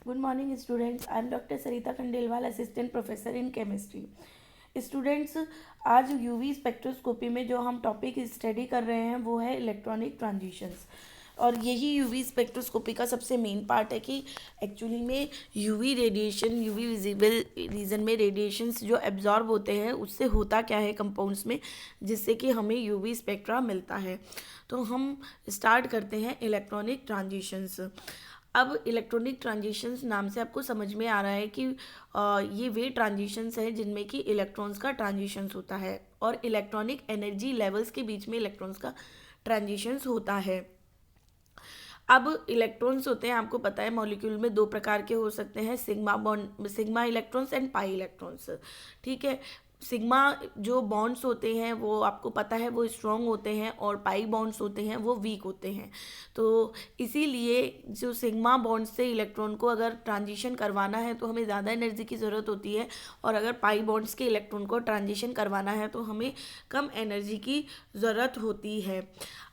Good morning, students. I am Dr. Sarita Khandelwal, Assistant Professor in Chemistry. Students, आज UV spectroscopy में जो हम topic study कर रहे हैं वो है इलेक्ट्रॉनिक ट्रांजिशंस। और यही यूवी स्पेक्ट्रोस्कोपी का सबसे मेन पार्ट है कि एक्चुअली में UV radiation, UV visible region में रेडिएशंस जो एब्जॉर्ब होते हैं उससे होता क्या है कंपाउंड्स में, जिससे कि हमें यूवी स्पेक्ट्रा मिलता है। तो हम स्टार्ट करते हैं इलेक्ट्रॉनिक ट्रांजिशंस। अब इलेक्ट्रॉनिक ट्रांजिशंस नाम से आपको समझ में आ रहा है कि ये वे ट्रांजिशंस हैं जिनमें कि इलेक्ट्रॉन्स का ट्रांजिशंस होता है और इलेक्ट्रॉनिक एनर्जी लेवल्स के बीच में इलेक्ट्रॉन्स का ट्रांजिशंस होता है। अब इलेक्ट्रॉन्स होते हैं, आपको पता है मॉलिक्यूल में दो प्रकार के हो सकते हैं, sigma bond, sigma electrons and pi electrons. ठीक है, सिग्मा जो बॉन्ड्स होते हैं वो आपको पता है वो स्ट्रॉन्ग होते हैं और पाई बॉन्ड्स होते हैं वो वीक होते हैं। तो इसीलिए जो सिग्मा बॉन्ड से इलेक्ट्रॉन को अगर ट्रांजिशन करवाना है तो हमें ज़्यादा एनर्जी की ज़रूरत होती है, और अगर पाई बॉन्ड्स के इलेक्ट्रॉन को ट्रांजिशन करवाना है तो हमें कम एनर्जी की ज़रूरत होती है।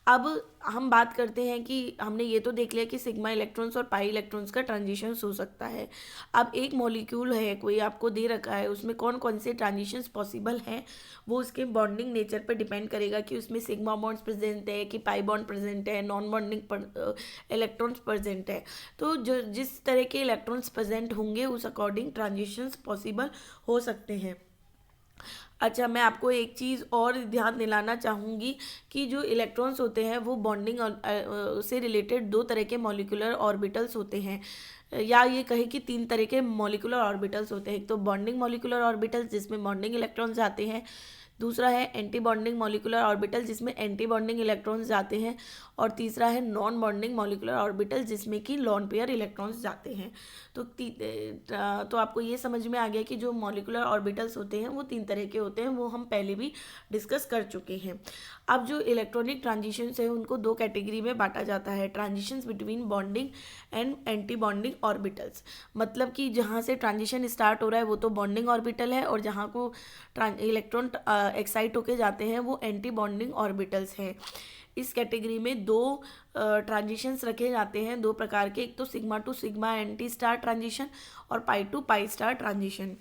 अब हम बात करते हैं कि हमने ये तो देख लिया कि सिग्मा इलेक्ट्रॉन्स और पाई इलेक्ट्रॉन्स का ट्रांजिशन हो सकता है। अब एक मॉलिक्यूल है, कोई आपको दे रखा है, उसमें कौन कौन से ट्रांजिशंस पॉसिबल हैं, वो उसके बॉन्डिंग नेचर पर डिपेंड करेगा कि उसमें सिग्मा बॉन्ड्स प्रेजेंट है कि पाई बॉन्ड प्रेजेंट है, नॉन बॉन्डिंग इलेक्ट्रॉन्स प्रेजेंट है। तो जो जिस तरह के इलेक्ट्रॉन्स प्रेजेंट होंगे उस अकॉर्डिंग ट्रांजिशंस पॉसिबल हो सकते हैं। अच्छा, मैं आपको एक चीज़ और ध्यान दिलाना चाहूँगी कि जो इलेक्ट्रॉन्स होते हैं वो बॉन्डिंग से रिलेटेड दो तरह के मॉलिक्यूलर ऑर्बिटल्स होते हैं, या ये कहे कि तीन तरह के मॉलिक्यूलर ऑर्बिटल्स होते हैं। एक तो बॉन्डिंग मॉलिक्यूलर ऑर्बिटल्स जिसमें बॉन्डिंग इलेक्ट्रॉन्स जाते हैं, दूसरा है एंटी बॉन्डिंग मॉलिक्यूलर ऑर्बिटल जिसमें एंटी बॉन्डिंग इलेक्ट्रॉन्स जाते हैं, और तीसरा है नॉन बॉन्डिंग मॉलिक्यूलर ऑर्बिटल जिसमें कि लॉन पेयर इलेक्ट्रॉन्स जाते हैं। तो आपको ये समझ में आ गया कि जो मॉलिक्यूलर ऑर्बिटल्स होते हैं वो तीन तरह के होते हैं, वो हम पहले भी डिस्कस कर चुके हैं। अब जो इलेक्ट्रॉनिक ट्रांजिशंस है उनको दो कैटेगरी में बांटा जाता है, transitions between bonding and anti bonding orbitals. मतलब कि जहाँ से ट्रांजिशन स्टार्ट हो रहा है वो तो बॉन्डिंग ऑर्बिटल है, और जहाँ को इलेक्ट्रॉन एक्साइट होके जाते हैं वो एंटी बॉन्डिंग ऑर्बिटल्स हैं। इस कैटेगरी में दो ट्रांजिशंस रखे जाते हैं, दो प्रकार के, एक तो sigma to sigma anti star transition और pi to pi star transition.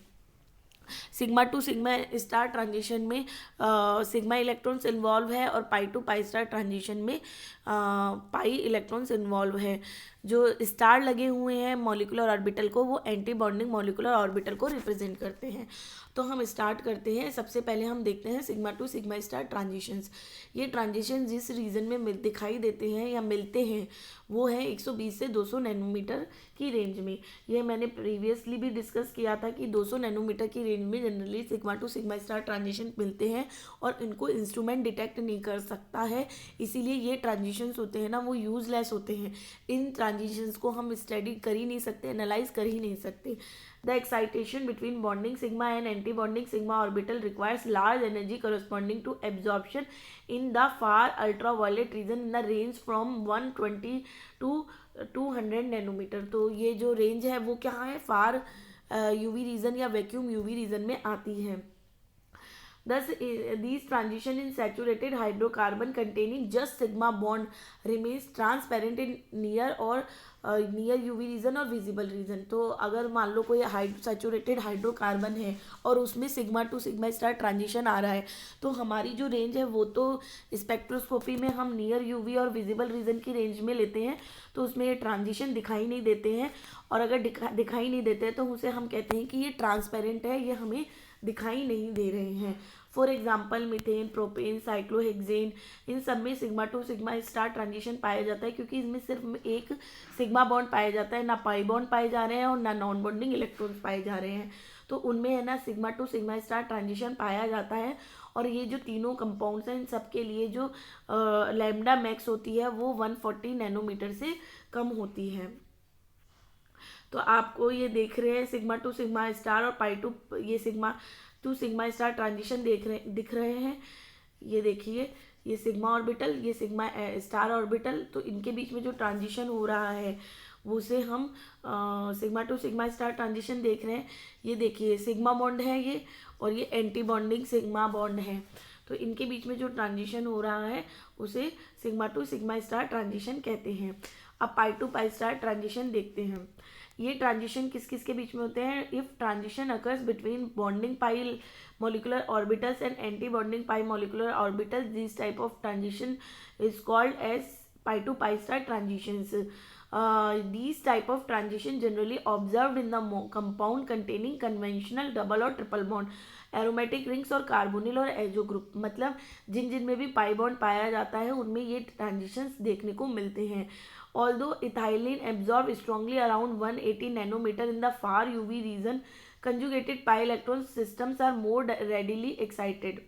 Sigma to sigma star transition में सिग्मा इलेक्ट्रॉन्स इन्वॉल्व है और pi to pi star transition में पाई इलेक्ट्रॉन्स इन्वॉल्व है। जो स्टार लगे हुए हैं मॉलिक्यूलर ऑर्बिटल को वो एंटी बॉन्डिंग मॉलिक्यूलर ऑर्बिटल को रिप्रेजेंट करते हैं। तो हम स्टार्ट करते हैं। सबसे पहले हम देखते हैं sigma to sigma star transitions. ये ट्रांजिशन जिस रीजन में दिखाई देते हैं या मिलते हैं वो है 120 से 200 नैनोमीटर की रेंज में। यह मैंने प्रीवियसली भी डिस्कस किया था कि 200 नैनोमीटर की रेंज में generally sigma to sigma star transition मिलते हैं और इनको इंस्ट्रूमेंट डिटेक्ट नहीं कर सकता है, इसीलिए ये ट्रांजिशंस होते हैं ना वो यूजलेस होते हैं। इन ट्रांजिशंस को हम स्टडी कर ही नहीं सकते, एनालाइज कर ही नहीं सकते। The excitation between bonding sigma and anti-bonding sigma orbital requires large energy corresponding to absorption in the far ultraviolet region in the range from 120 to 200 nanometre. तो ये जो रेंज है वो क्या है, फार यूवी रीजन या वैक्यूम यूवी रीजन में आती है। Thus, these transition in saturated hydrocarbon containing just sigma bond remains transparent in near or near UV region और विजिबल रीजन। तो अगर मान लो कोई सैचुरेटेड हाइड्रोकार्बन है और उसमें sigma to sigma star transition आ रहा है, तो हमारी जो रेंज है वो तो स्पेक्ट्रोस्कोपी में हम नियर यूवी और विजिबल रीजन की रेंज में लेते हैं, तो उसमें ये ट्रांजिशन दिखाई नहीं देते हैं। और अगर दिखाई नहीं देते हैं तो उसे हम कहते हैं कि ये ट्रांसपेरेंट है, ये हमें दिखाई नहीं दे रहे हैं। For example methane, propane, cyclohexane, इन सब में sigma to sigma star transition पाया जाता है, क्योंकि इसमें सिर्फ एक सिग्मा बॉन्ड पाया जाता है, ना पाई बॉन्ड पाए जा रहे हैं और ना नॉन बॉन्डिंग इलेक्ट्रॉन्स पाए जा रहे हैं। तो उनमें है ना sigma to sigma star transition पाया जाता है। और ये जो तीनों कंपाउंड्स हैं इन सब के लिए जो लैम्डा मैक्स होती है वो 140 नैनोमीटर से कम होती है। तो आपको ये देख रहे हैं सिग्मा टू सिग्मा स्टार और पाई टू, ये sigma to sigma star transition दिख रहे हैं। ये देखिए, ये सिग्मा ऑर्बिटल, ये सिग्मा स्टार ऑर्बिटल, तो इनके बीच में जो ट्रांजिशन हो रहा है उसे हम sigma to sigma star transition देख रहे हैं। ये देखिए सिग्मा बॉन्ड है ये, और ये एंटी बॉन्डिंग सिग्मा बॉन्ड है। तो इनके बीच में जो ट्रांजिशन हो रहा है उसे sigma to sigma star transition कहते हैं। अब पाई टू पाई स्टार ट्रांजिशन देखते हैं। ये ट्रांजिशन किस किस के बीच में होते हैं? If transition occurs between bonding pi molecular orbitals and anti-bonding pi molecular orbitals, these type of transition is called as pi to pi star transitions. These type of transition generally observed in the compound containing conventional double or triple bond, aromatic rings और carbonyl और azo group, मतलब जिन जिन में भी pi bond पाया जाता है उनमें ये ट्रांजिशंस देखने को मिलते हैं। Although ethylene absorb strongly around 180 nanometer in the far UV region, conjugated pi electron systems are more readily excited.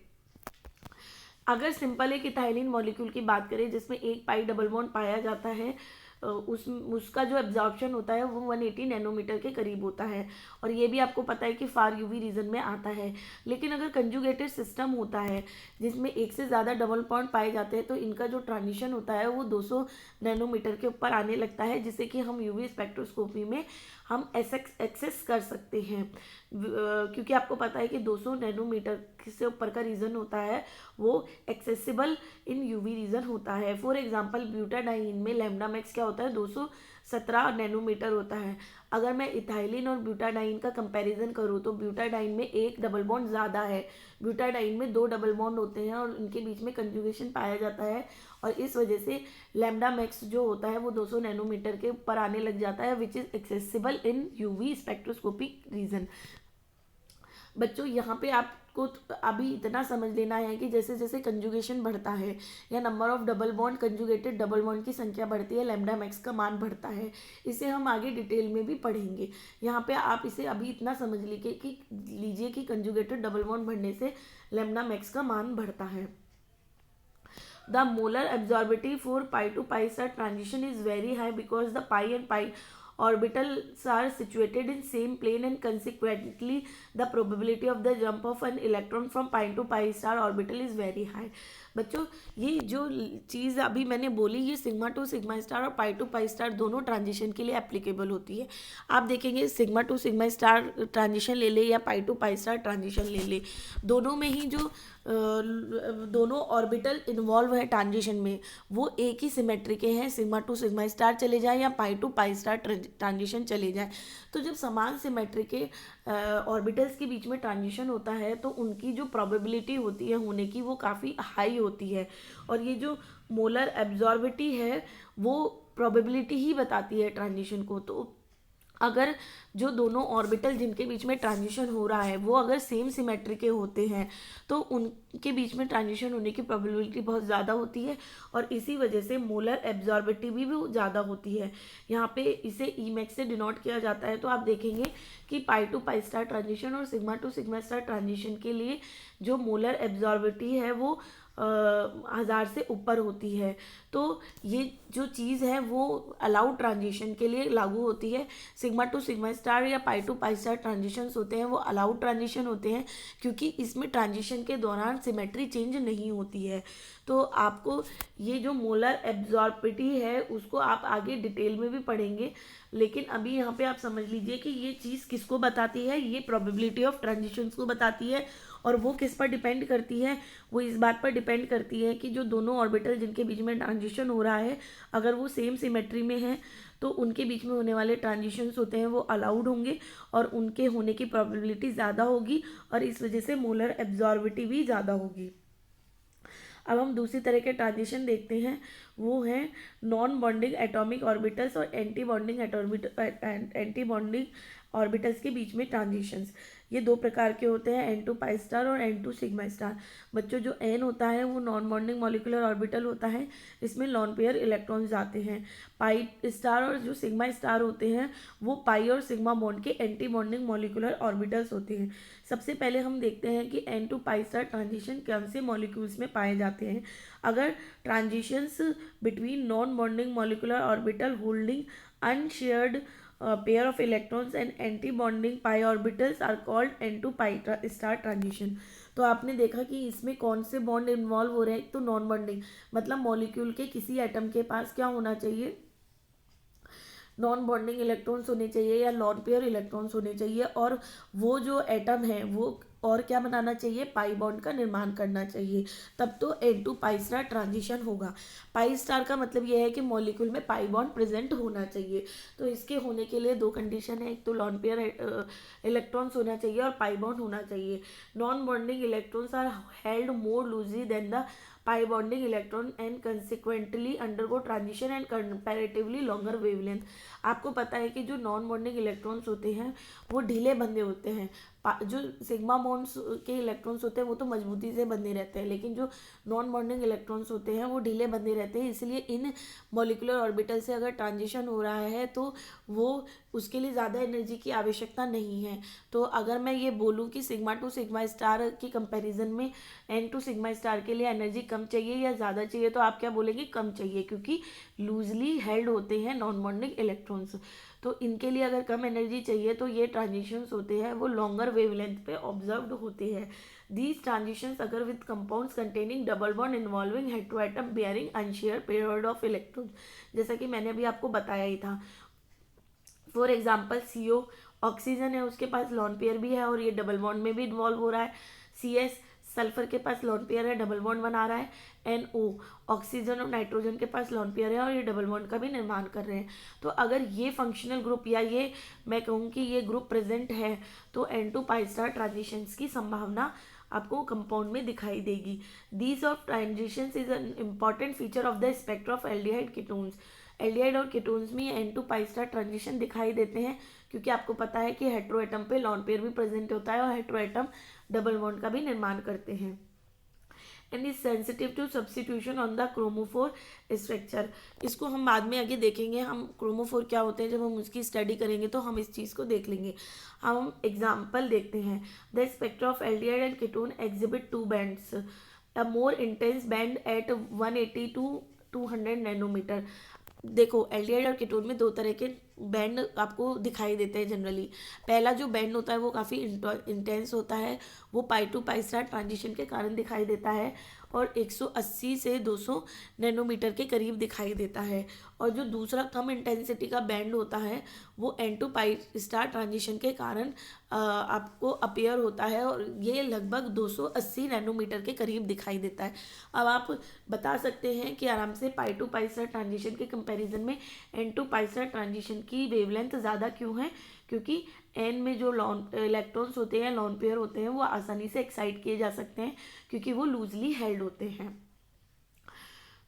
अगर सिंपल एक इथाइलिन मॉलिक्यूल की बात करें जिसमें एक पाई डबल बॉन्ड पाया जाता है, उसका जो एब्जॉर्प्शन होता है वो 180 नैनोमीटर के करीब होता है, और ये भी आपको पता है कि फार यूवी रीजन में आता है। लेकिन अगर कंजुगेटेड सिस्टम होता है जिसमें एक से ज़्यादा डबल बॉन्ड पाए जाते हैं तो इनका जो ट्रांजिशन होता है वो 200 नैनोमीटर के ऊपर आने लगता है, जिससे कि हम यूवी स्पेक्ट्रोस्कोपी में हम एक्सेस कर सकते हैं, क्योंकि आपको पता है कि 200 नैनोमीटर से ऊपर का रीजन होता है वो एक्सेसिबल इन यूवी रीजन होता है। फॉर एग्जांपल ब्यूटाडाइन में लैम्डा मैक्स क्या होता है? 217 नैनोमीटर होता है। अगर मैं इथाइलिन और ब्यूटाडाइन का कंपैरिजन करूँ तो ब्यूटाडाइन में एक डबल बॉन्ड ज़्यादा है, ब्यूटाडाइन में 2 डबल बॉन्ड होते हैं और उनके बीच में कंजुगेशन पाया जाता है, और इस वजह से लैम्डा मैक्स जो होता है वो 200 नैनोमीटर के ऊपर आने लग जाता है, which is accessible in UV spectroscopic region. बच्चों यहाँ पे आपको अभी इतना समझ लेना है कि जैसे जैसे कंजुगेशन बढ़ता है या number of double bond conjugated double bond की संख्या बढ़ती है, लैम्डा मैक्स का मान बढ़ता है। इसे हम आगे डिटेल में भी पढ़ेंगे। यहाँ पे आप इसे अभी इतना समझ लीजिए कि कंजुगेटेड डबल बॉन्ड बढ़ने से लैम्डा मैक्स का मान बढ़ता है। The molar absorptivity for pi to pi star transition is very high because the pi and pi orbitals are situated in same plane, and consequently the probability of the jump of an electron from pi to pi star orbital is very high. बच्चों ये जो चीज़ अभी मैंने बोली ये sigma to sigma star और pi to pi star दोनों transition के लिए एप्लीकेबल होती है। आप देखेंगे sigma to sigma star transition ले ले या पाई टू पाई स्टार ट्रांजिशन ले ले, दोनों में ही जो दोनों ऑर्बिटल इन्वॉल्व है ट्रांजिशन में वो एक ही सिमेट्री के हैं, सिग्मा टू सिग्मा स्टार चले जाए या पाई टू पाई स्टार ट्रांजिशन चले जाए। तो जब समान सिमेट्री के ऑर्बिटल्स के बीच में ट्रांजिशन होता है तो उनकी जो प्रोबेबिलिटी होती है होने की वो काफ़ी हाई होती है, और ये जो मोलर एब्जॉर्बिटी है वो प्रोबेबिलिटी ही बताती है ट्रांजिशन को। तो अगर जो दोनों ऑर्बिटल जिनके बीच में ट्रांजिशन हो रहा है वो अगर सेम सिमेट्री के होते हैं तो उनके बीच में ट्रांजिशन होने की प्रोबेबिलिटी बहुत ज़्यादा होती है, और इसी वजह से मोलर एब्जॉर्बिटी भी ज़्यादा होती है। यहाँ पे इसे ई मैक्स से डिनोट किया जाता है। तो आप देखेंगे कि पाई टू पाई स्टार ट्रांजिशन और sigma to sigma star transition के लिए जो मोलर एब्जॉर्बिटी है वो 1000 से ऊपर होती है। तो ये जो चीज़ है वो अलाउड ट्रांजिशन के लिए लागू होती है। सिग्मा टू सिग्मा स्टार या पाई टू पाई स्टार ट्रांजिशंस होते हैं वो अलाउड ट्रांजिशन होते हैं क्योंकि इसमें ट्रांजिशन के दौरान सिमेट्री चेंज नहीं होती है। तो आपको ये जो मोलर एब्जॉर्बिटी है उसको आप आगे डिटेल में भी पढ़ेंगे, लेकिन अभी यहाँ पे आप समझ लीजिए कि ये चीज़ किसको बताती है, ये प्रोबेबिलिटी ऑफ ट्रांजिशंस को बताती है। और वो किस पर डिपेंड करती है? वो इस बात पर डिपेंड करती है कि जो दोनों ऑर्बिटल जिनके बीच में ट्रांजिशन हो रहा है अगर वो सेम सिमेट्री में है तो उनके बीच में होने वाले ट्रांजिशंस होते हैं वो अलाउड होंगे और उनके होने की प्रोबेबिलिटी ज़्यादा होगी, और इस वजह से मोलर एब्जॉर्बिटी भी ज़्यादा होगी। अब हम दूसरी तरह के ट्रांजिशन देखते हैं, वो है नॉन बॉन्डिंग एटॉमिक ऑर्बिटल्स और एंटी बॉन्डिंग ऑर्बिटल्स के बीच में ट्रांजिशंस। ये दो प्रकार के होते हैं, एन टू पाई स्टार और एन टू सिग्मा स्टार। बच्चों जो एन होता है वो नॉन बॉन्डिंग मॉलिक्यूलर ऑर्बिटल होता है, इसमें लॉन पेयर इलेक्ट्रॉन्स जाते हैं। पाई स्टार और जो सिग्मा स्टार होते हैं वो पाई और सिग्मा बॉन्ड के एंटी बॉन्डिंग मॉलिक्यूलर ऑर्बिटल्स होते हैं। सबसे पहले हम देखते हैं कि n to pi star transition कौन से मॉलिक्यूल्स में पाए जाते हैं। अगर transitions between non bonding molecular orbital holding unshared pair of electrons and anti-bonding pi orbitals are called n2 pi star transition। तो आपने देखा कि इसमें कौन से बॉन्ड इन्वॉल्व हो रहे हैं। तो नॉन बॉन्डिंग मतलब मॉलिक्यूल के किसी एटम के पास क्या होना चाहिए, नॉन बॉन्डिंग इलेक्ट्रॉन्स होने चाहिए या लॉन पेयर इलेक्ट्रॉन्स होने चाहिए, और वो जो एटम है वो और क्या बनाना चाहिए, पाई बॉन्ड का निर्माण करना चाहिए, तब तो N2 पाई स्टार ट्रांजिशन होगा। पाई स्टार का मतलब यह है कि मॉलिक्यूल में पाई बॉन्ड प्रेजेंट होना चाहिए। तो इसके होने के लिए दो कंडीशन है, एक तो लॉन पेयर इलेक्ट्रॉन्स होना चाहिए और पाई बॉन्ड होना चाहिए। Non bonding electrons are held more loosely than the pi bonding electron and consequently undergo transition and comparatively longer wavelength। आपको पता है कि जो नॉन बॉन्डिंग इलेक्ट्रॉन्स होते हैं वो ढीले बंधे होते हैं, जो सिग्मा बॉन्ड्स के इलेक्ट्रॉन्स होते हैं वो तो मजबूती से बंधे रहते हैं, लेकिन जो नॉन बॉन्डिंग इलेक्ट्रॉन्स होते हैं वो ढीले बंधे रहते हैं। इसलिए इन मॉलिक्यूलर ऑर्बिटल से अगर ट्रांजिशन हो रहा है तो वो उसके लिए ज़्यादा एनर्जी की आवश्यकता नहीं है। तो अगर मैं ये बोलूँ कि सिग्मा टू सिग्मा स्टार की कंपैरिजन में N2 सिग्मा स्टार के लिए एनर्जी कम चाहिए या ज़्यादा चाहिए, तो आप क्या बोलेंगे, कम चाहिए, क्योंकि लूजली हेल्ड होते हैं नॉन बॉन्डिंग इलेक्ट्रॉन्स। तो इनके लिए अगर कम एनर्जी चाहिए तो ये ट्रांजिशंस होते हैं वो लॉन्गर वेवलेंथ पे ऑब्जर्व्ड होते हैं। दीज ट्रांजिशंस अगर with compounds containing double bond involving heteroatom bearing unshare paired of electrons, जैसा कि मैंने अभी आपको बताया ही था। फॉर एग्जाम्पल CO ऑक्सीजन है, उसके पास लॉन पेयर भी है और ये डबल बॉन्ड में भी इन्वॉल्व हो रहा है। CS सल्फर के पास लॉन पेयर है, डबल बॉन्ड बना रहा है। NO ऑक्सीजन और नाइट्रोजन के पास लॉन पेयर है और ये डबल बॉन्ड का भी निर्माण कर रहे हैं। तो अगर ये फंक्शनल ग्रुप या ये मैं कहूँ कि ये ग्रुप प्रेजेंट है तो N2 पाई स्टार ट्रांजिशंस की संभावना आपको कंपाउंड में दिखाई देगी। These of transitions is an important feature of the spectra of aldehyde ketones. Aldehyde और कीटोन्स में N2 पाई स्टार ट्रांजिशन दिखाई देते हैं, क्योंकि आपको पता है कि हेटेरोएटम पे लॉन पेयर भी प्रेजेंट होता है और हेटेरोएटम डबल बॉन्ड का भी निर्माण करते हैं। And is sensitive to substitution on the chromophore structure. इसको हम बाद में आगे देखेंगे, हम क्रोमोफोर क्या होते हैं जब हम उसकी स्टडी करेंगे तो हम इस चीज़ को देख लेंगे। हम एग्जाम्पल देखते हैं। The spectra of aldehyde and ketone exhibit two bands, a more intense band at 180 to 200 nanometre. देखो एल्डिहाइड और कीटोन में दो तरह के बैंड आपको दिखाई देते हैं जनरली। पहला जो बैंड होता है वो काफ़ी इंटेंस होता है, वो पाई टू पाई स्टार ट्रांजिशन के कारण दिखाई देता है और 180 से 200 नैनोमीटर के करीब दिखाई देता है। और जो दूसरा कम इंटेंसिटी का बैंड होता है वो N2 पाई स्टार ट्रांजिशन के कारण आपको अपीयर होता है और ये लगभग 280 नैनोमीटर के करीब दिखाई देता है। अब आप बता सकते हैं कि आराम से पाई टू पाई स्टार ट्रांजिशन के कंपैरिजन में N2 पाई स्टार ट्रांजिशन की वेवलेंथ ज़्यादा क्यों है, क्योंकि N में जो लॉन इलेक्ट्रॉन्स होते हैं, लॉन पेयर होते हैं, वो आसानी से एक्साइट किए जा सकते हैं क्योंकि वो लूजली हेल्ड होते हैं।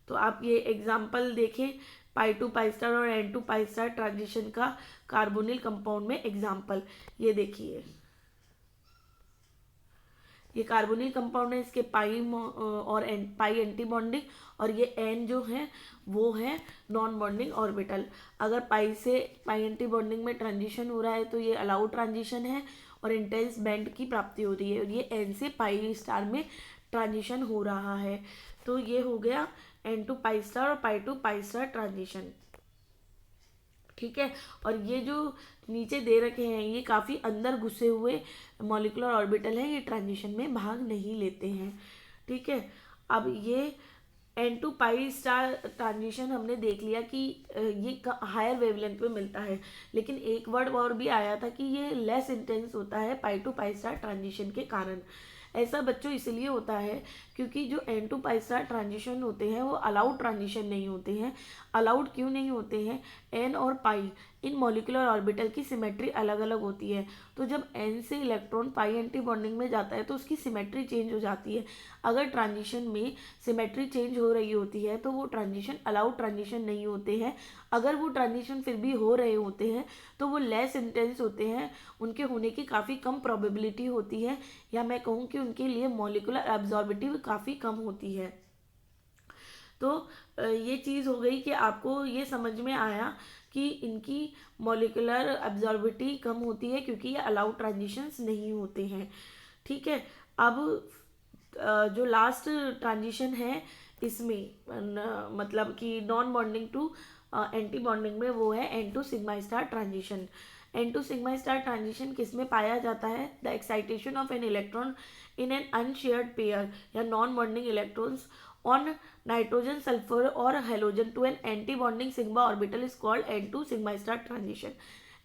तो आप ये एग्जाम्पल देखें, पाई टू पाई स्टार और N2 पाई स्टार ट्रांजिशन का कार्बोनिल कंपाउंड में एग्जाम्पल ये देखिए। ये कार्बोनिल कंपाउंड है, इसके पाई और पाई एंटी बॉन्डिंग और ये N जो है वो है नॉन बॉन्डिंग ऑर्बिटल। अगर पाई से पाई एंटी बॉन्डिंग में ट्रांजिशन हो रहा है तो ये अलाउड ट्रांजिशन है और इंटेंस बैंड की प्राप्ति हो रही है, और ये N से पाई स्टार में ट्रांजिशन हो रहा है। तो ये हो गया N2 पाई स्टार और pi to pi star transition. ठीक है, और ये जो नीचे दे रखे हैं ये काफ़ी अंदर घुसे हुए मॉलिक्यूलर ऑर्बिटल हैं, ये ट्रांजिशन में भाग नहीं लेते हैं। ठीक है, अब ये N2 पाई स्टार ट्रांजिशन हमने देख लिया कि ये हायर वेवलेंथ पे मिलता है, लेकिन एक वर्ड और भी आया था कि ये लेस इंटेंस होता है पाई टू पाई स्टार ट्रांजिशन के कारण। ऐसा बच्चों इसलिए होता है क्योंकि जो N2 पाई स्टार ट्रांजिशन होते हैं वो अलाउड ट्रांजिशन नहीं होते हैं। अलाउड क्यों नहीं होते हैं, N और पाई इन मॉलिक्यूलर ऑर्बिटल की सिमेट्री अलग अलग होती है। तो जब N से इलेक्ट्रॉन पाई एंटी बॉन्डिंग में जाता है तो उसकी सिमेट्री चेंज हो जाती है। अगर ट्रांजिशन में सिमेट्री चेंज हो रही होती है तो वो ट्रांजिशन अलाउड ट्रांजिशन नहीं होते हैं। अगर वो ट्रांजिशन फिर भी हो रहे होते हैं तो वो लेस इंटेंस होते हैं, उनके होने की काफ़ी कम प्रोबेबिलिटी होती है, या मैं कहूँ कि उनके लिए मॉलिक्यूलर एब्जॉर्बिटिव काफ़ी कम होती है। तो ये चीज़ हो गई कि आपको ये समझ में आया कि इनकी मॉलिक्यूलर एब्जॉर्बिटी कम होती है क्योंकि ये अलाउड ट्रांजिशंस नहीं होते हैं। ठीक है, अब जो लास्ट ट्रांजिशन है इसमें मतलब कि non bonding to anti bonding में वो है N2 sigma star transition. N2 sigma star transition किस में पाया जाता है, the excitation of an electron in an unshared pair या non bonding electrons on nitrogen sulphur और halogen to an anti bonding sigma orbital is called N2 sigma star transition.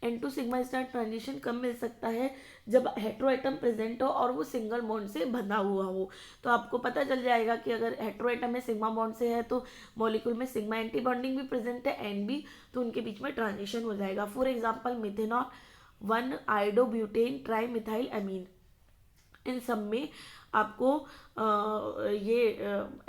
N2 sigma star transition कब मिल सकता है, जब hetero atom present हो और वो सिंगल बॉन्ड से बंधा हुआ हो। तो आपको पता चल जाएगा कि अगर हेटेरो एटम में सिग्मा बॉन्ड से है तो मॉलिक्यूल में सिग्मा एंटी बॉन्डिंग भी प्रेजेंट है, एन भी, तो उनके बीच में ट्रांजिशन हो जाएगा। For example methanol one iodobutane trimethylamine, इन सब में आपको ये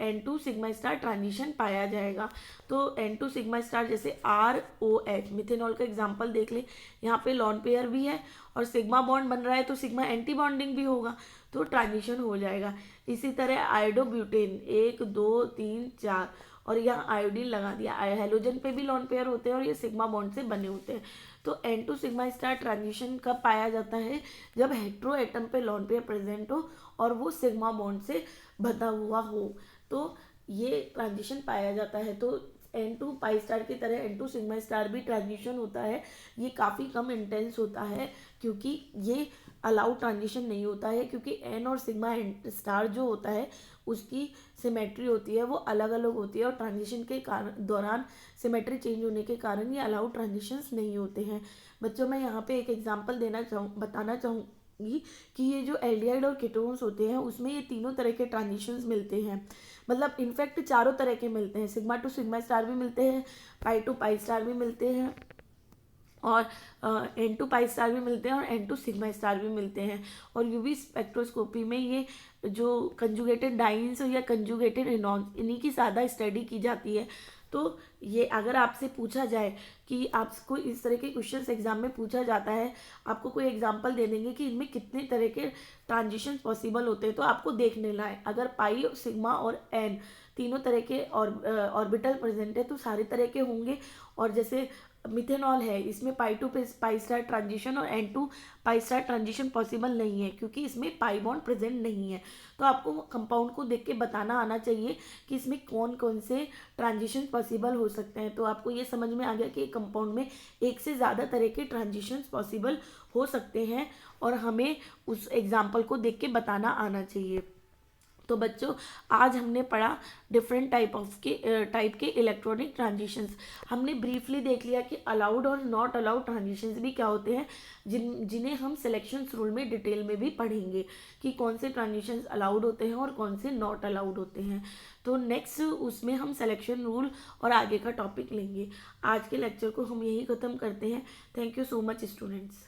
N2 सिग्मा स्टार ट्रांजिशन पाया जाएगा। तो N2 सिग्मा स्टार जैसे ROH मिथेनॉल का एग्जांपल देख ले, यहाँ पे लॉन पेयर भी है और सिग्मा बॉन्ड बन रहा है तो सिग्मा एंटी बॉन्डिंग भी होगा, तो ट्रांजिशन हो जाएगा। इसी तरह आयोडोब्यूटेन 1 2 3 4 और यहाँ आयोडीन लगा दिया, हेलोजन पे भी लॉन पेयर होते हैं और ये सिग्मा बॉन्ड से बने होते हैं। तो N2 सिग्मा स्टार ट्रांजिशन कब पाया जाता है, जब हेटेरो एटम पे लॉन पेयर प्रेजेंट हो और वो सिग्मा बॉन्ड से बंधा हुआ हो, तो ये ट्रांजिशन पाया जाता है। तो N2 पाई स्टार की तरह N2 सिग्मा स्टार भी ट्रांजिशन होता है, ये काफ़ी कम इंटेंस होता है क्योंकि ये अलाउड ट्रांजिशन नहीं होता है, क्योंकि N और सिग्मा स्टार जो होता है उसकी सिमेट्री होती है वो अलग अलग होती है और ट्रांजिशन के कारण दौरान सिमेट्री चेंज होने के कारण ये अलाउड ट्रांजिशंस नहीं होते हैं। बच्चों मैं यहाँ पे एक एग्जांपल बताना चाहूँगी कि ये जो एल्डिहाइड और कीटोन्स होते हैं उसमें ये तीनों तरह के ट्रांजिशंस मिलते हैं, मतलब इनफैक्ट चारों तरह के मिलते हैं, सिग्मा टू सिग्मा स्टार भी मिलते हैं, पाई टू पाई स्टार भी मिलते हैं और N2 पाई स्टार भी मिलते हैं और N2 सिग्मा स्टार भी मिलते हैं। और यूवी स्पेक्ट्रोस्कोपी में ये जो कंजुगेटेड डाइन्स या कंजुगेटेड एनॉन्स इन्हीं की ज़्यादा स्टडी की जाती है। तो ये अगर आपसे पूछा जाए कि आपको इस तरह के क्वेश्चंस एग्जाम में पूछा जाता है, आपको कोई एग्जांपल दे देंगे कि इनमें कितने तरह के ट्रांजिशन पॉसिबल होते हैं, तो आपको देखने लाए अगर पाई सिग्मा और एन तीनों तरह के ऑर्बिटल प्रेजेंट है तो सारे तरह के होंगे। और जैसे मिथेनॉल है इसमें पाई टू पाई स्टार ट्रांजिशन और N2 पाई स्टार ट्रांजिशन पॉसिबल नहीं है क्योंकि इसमें पाई बॉन्ड प्रेजेंट नहीं है। तो आपको कंपाउंड को देख के बताना आना चाहिए कि इसमें कौन कौन से ट्रांजिशन पॉसिबल हो सकते हैं। तो आपको ये समझ में आ गया कि कंपाउंड में एक से ज़्यादा तरह के ट्रांजिशन पॉसिबल हो सकते हैं और हमें उस एग्जाम्पल को देख के बताना आना चाहिए। तो बच्चों आज हमने पढ़ा डिफरेंट टाइप के इलेक्ट्रॉनिक ट्रांजिशंस। हमने ब्रीफली देख लिया कि अलाउड और नॉट अलाउड ट्रांजिशंस भी क्या होते हैं, जिन्हें हम सिलेक्शन रूल में डिटेल में भी पढ़ेंगे कि कौन से ट्रांजिशंस अलाउड होते हैं और कौन से नॉट अलाउड होते हैं। तो नेक्स्ट उसमें हम सिलेक्शन रूल और आगे का टॉपिक लेंगे। आज के लेक्चर को हम यही ख़त्म करते हैं। Thank you so much students.